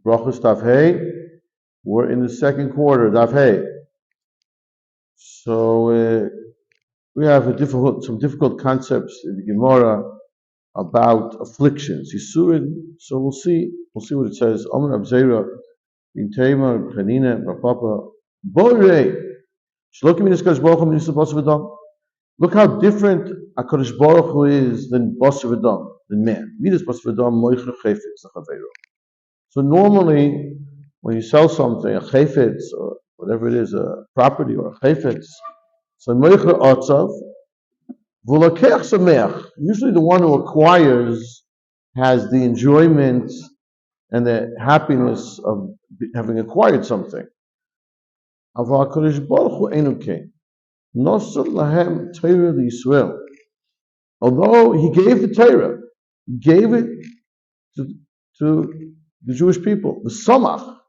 Brachos Daf Hey. We're in the second quarter, Daf Hey. So we have some difficult concepts in the Gemara about afflictions. Yisurin. So we'll see what it says. Omer Abzeira, Bin Tema, Chanina, Bapapa, Borei. Shlokim in Hakadosh Baruch Hu Minisal Basar V'Dam. Look how different Hakadosh Baruch Hu is than Basar V'Dam, than man. Midas Basar V'Dam Moicha Chayfetz L'Chaveiro. So normally, when you sell something, a chayfetz or whatever it is, a property or a chayfetz, so moicha otzav, v'lakech sameach. Usually, the one who acquires has the enjoyment and the happiness of having acquired something. Aval HaKadosh Baruch Hu einu kein. Nosar lahem Torah l'Yisrael. Although he gave the Torah, he gave it to the Jewish people, the Samach,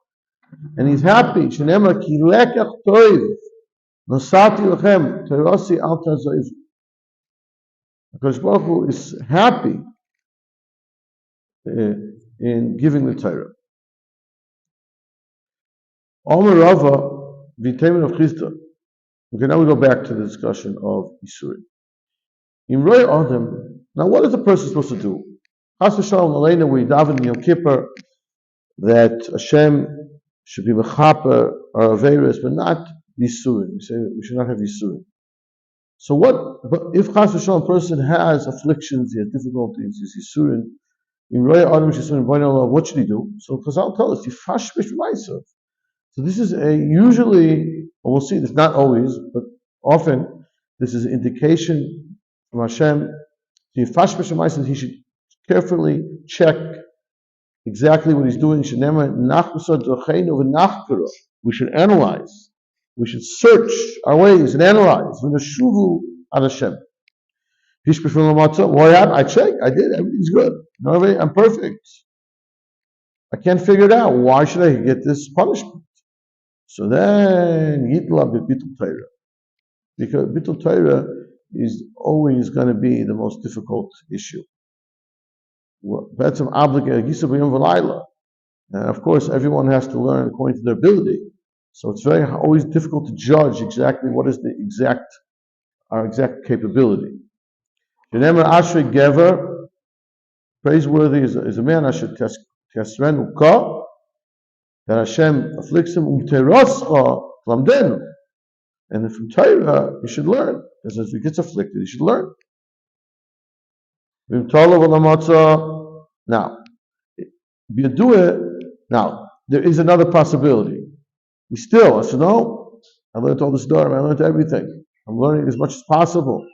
and he's happy. Shenema ki lekach toiv, nosati lachem terasi al tazoiv. Because Baruch Hu is happy in giving the Torah. Omer Rava v'temin of Chisda. Okay, now we go back to the discussion of Yisurim. In Roy Adam, now what is a person supposed to do? Chas v'shalom aleinu, we daven in Yom Kippur that Hashem should be mechaper or averis, but not yisurin. We say we should not have yisurin. So what? But if chas v'shalom person has afflictions, he has difficulties, he's yisurin. In Roya Adam Yisurin, what should he do? So Chazal tell us, yifash b'shmaisav. So this is usually, and we'll see this not always, but often this is an indication from Hashem. Yifash b'shmaisav, he should carefully check exactly what he's doing. We should analyze. We should search our ways and analyze. I checked. I did. Everything's good. I'm perfect. I can't figure it out. Why should I get this punishment? So then, Bitul Torah. Because Bitul Torah is always going to be the most difficult issue. That's an obligation. And of course, everyone has to learn according to their ability. So it's always difficult to judge exactly what is our exact capability. Ashrei Gever, praiseworthy is a man. Asher Tesren Uka, that Hashem afflicts him. Umteroscha Lamdenu, and from Torah he should learn. Because as he gets afflicted, he should learn. Now, now, there is another possibility. I said, no, I learned all this Dharma, I learned everything. I'm learning as much as possible.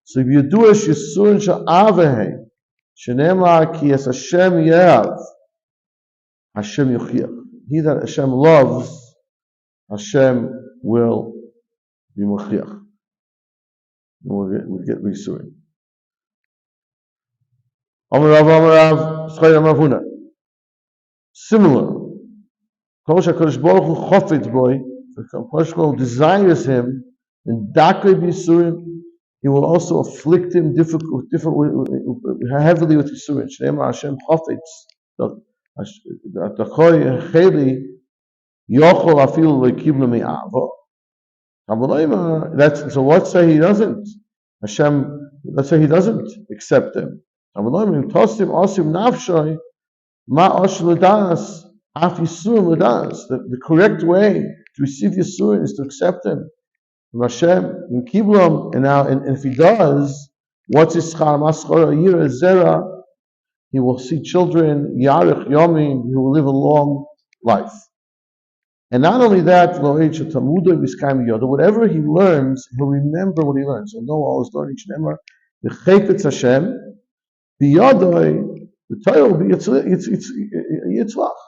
So if you do it, Yisurin sha'avehe, shenemar ki es Hashem yehav, Hashem yuchiach. He that Hashem loves, Hashem will be muchiach. We'll get Yisurin. Similar. Hakadosh Baruch Hu chofetz boy, Hakadosh Baruch Hu desires him, and dakei b'yisurim, he will also afflict him heavily with yisurim. Shneimar Hashem chofetz, Tachoy cheli yochol afilu lekiblu me'avo. So let's say he doesn't. Let's say he doesn't accept them. The correct way to receive Yisurin is to accept him from Hashem and Kiblum. And if he does, what's his schar? Maschara yira zera. He will see children. Yarich yomim. He will live a long life. And not only that, whatever he learns, he'll remember what he learns. He'll know all his learning. The chayfetz Hashem. The Torah will be yitzlach.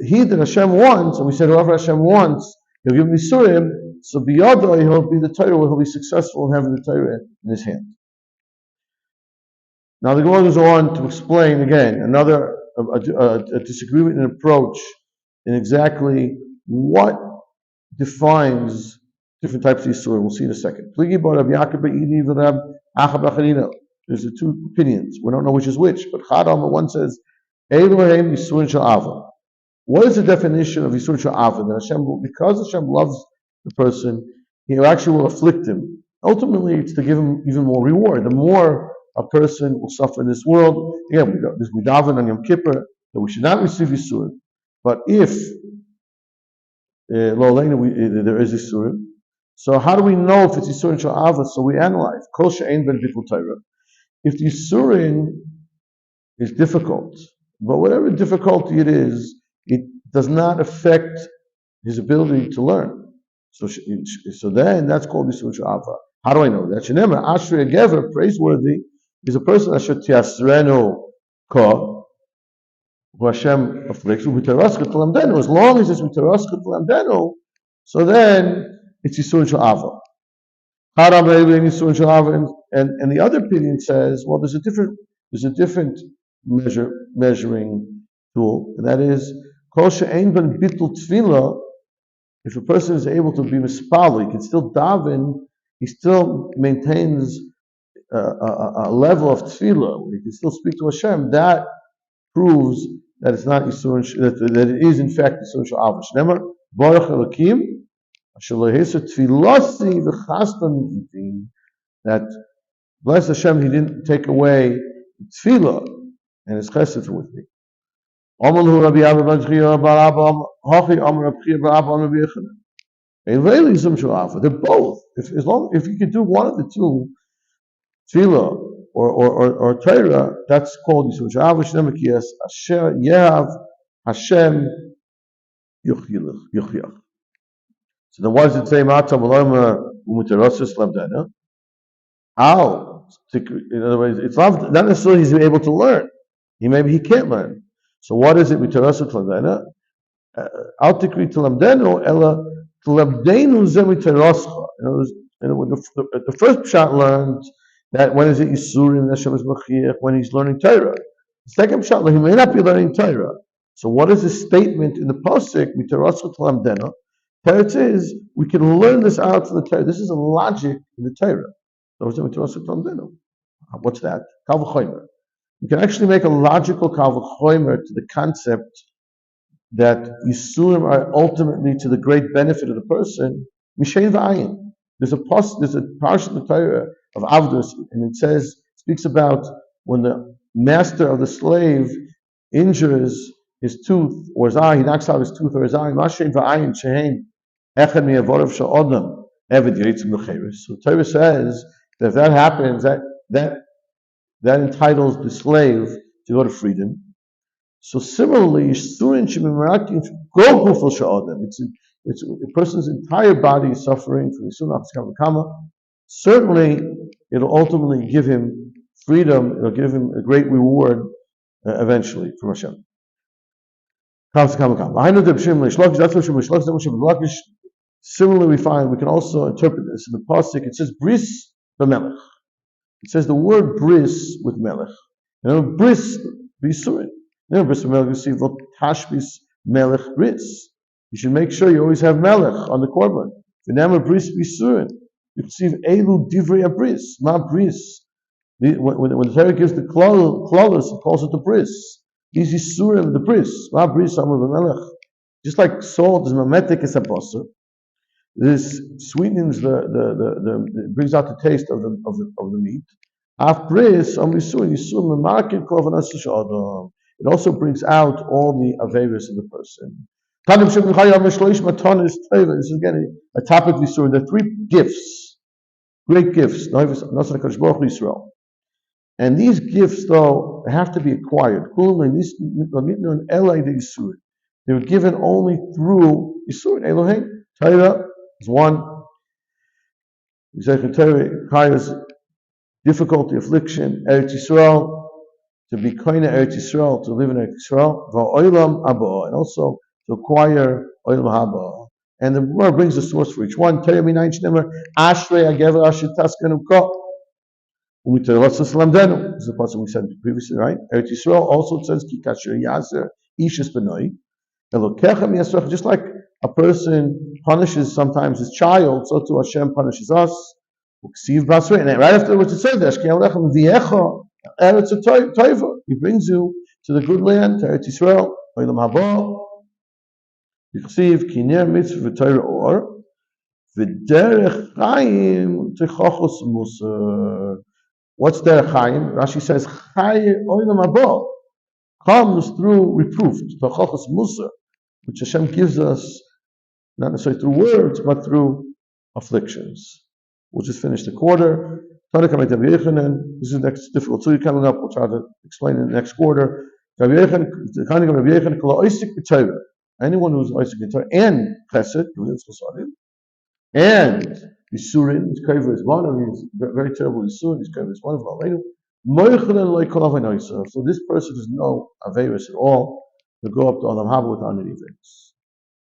He that Hashem wants, and we said whoever Hashem wants, he'll give him Yisurim. So biyadoi, he'll be the Torah, he'll be successful in having the Torah in his hand. Now the Gemara goes on to explain again another a disagreement in approach in exactly what defines different types of Yisurim. We'll see in a second. There's the two opinions. We don't know which is which, but Chadam, one says Eloheim Yisurin Sha'ava. What is the definition of Yisurin Sha'ava? That because Hashem loves the person, He actually will afflict him. Ultimately, it's to give him even more reward. The more a person will suffer in this world, again, we daven on Yom Kippur that we should not receive Yisurin. But if there is Yisurin, so how do we know if it's Yisurin Sha'ava? So we analyze. Kol she'ein ben bittul Torah. If the Yisurin is difficult, but whatever difficulty it is, it does not affect his ability to learn. So then that's called Yisurin Sha'ava. How do I know that? Shenema Ashrei Gever, praiseworthy, is a person Asher Tiasrenu Ka, who Hashem afflicts with Mitarasket Lamdenu. As long as it's Mitarasket Lamdenu, so then it's Yisurin Sha'ava. Haram Yisurin Sha'ava, and the other opinion says, well, there's a different measuring tool, and that is Kol she'ein ben bittul tefillah. If a person is able to be mispal, he can still daven. He still maintains a level of tefillah. He can still speak to Hashem. That proves that it's not Yisurin, that it is in fact Yisurin Sha'ava. Shneimar Baruch Elokim Asher lo yehser tefillasi v'chastam mi'itim. That bless Hashem, He didn't take away tefillah and His chesed with me. Amalu Rabbi Abba ben Chiyah bar Abba Hachi Amar Rabbi Chiyah bar Abba Rabbi Yechanan. They're both. If you could do one of the two, tefillah or Torah, that's called Yisurin Sha'ava. Shneimar ki Asher Yehav Hashem Yuchyiach. So then, what does it say? Ma'ata Malama Umuterasis Lamdana. How? In other words, it's not necessarily he's able to learn. Maybe he can't learn. So what is it? Mitarasu Lamdana. Al tikri Lamdano ella Lamdenu Zemitarascha. In other words, the first pshat learned that when is it Yisurim Hashem is Machiach, when he's learning Torah. The second pshat, he may not be learning Torah. So what is the statement in the pasuk? Mitarasu Lamdana. Teretz is we can learn this out from the Torah. This is a logic in the Torah. What's that? Kal v'chomer. We can actually make a logical kal v'chomer to the concept that Yisurim are ultimately to the great benefit of the person. Mishein v'ayin. There's a parsha in the Torah of Avdus, and it speaks about when the master of the slave injures his tooth or his eye, he knocks out his tooth or his eye. Mashein v'ayin shehein echad mi'avorav sha'odam eved yiritzim l'cheres. So Torah says that if that happens, that entitles the slave to go to freedom. So similarly, Yisurin shemimarakim go gufal sha'odam. It's a person's entire body is suffering from Yisurin Achas Kama. Certainly, it'll ultimately give him freedom. It'll give him a great reward eventually from Hashem. Similarly, we find we can also interpret this in the pasuk. It says bris b'melech. It says the word bris with melech. Bris b'yisurin. Bris b'melech. You see tashbis melech bris. You should make sure you always have melech on the korban. V'namar bris b'yisurin. You perceive elu divrei bris, ma bris. When the Torah gives the clause, it calls it the bris. These Yisurim, the bris, ma bris amar v'melech. Just like salt is mametik as a basar, this sweetens it brings out the taste of the meat. Af bris amar Yisurim, Yisurim memakin kol v'nas sh'adam. It also brings out all the averis of the person. This is again a topic of Yisurim. There are three gifts, great gifts. And these gifts, though, have to be acquired. They were given only through Yisurin. Elohim, Torah is one. Torah requires difficulty, affliction. Eretz Yisrael, to be koine Eretz Yisrael, to live in Eretz Yisrael. Va'olam haba, and also to acquire olam haba. And the Gemara brings a source for each one. Torah minayin shneimar ashrei hagever asher taskanu ka. This is the part we said previously, right? Eretz Yisrael also says ki kasher yaser ishus benoi. Just like a person punishes sometimes his child, so too Hashem punishes us. And right afterwards it says that He brings you to the good land, to Eretz Yisrael, Olam Haba. Yichsiv Kineh Mitzvah V'Torah Or V'Derech Chaim Techachos Musar. What's Derech Chaim? Rashi says Chaye Olam Haba comes through reproof, Techachos Musar, which Hashem gives us not necessarily through words, but through afflictions. We'll just finish the quarter. This is the next difficult surah coming up. We'll try to explain in the next quarter. Anyone who's Isaac in Torah and Chesed, and Yisurin, his kaver is one, and he's very terrible Yisurin, his kaver is one of Aleinu. So this person has no Averis at all to go up to Olam Haba with 100 events.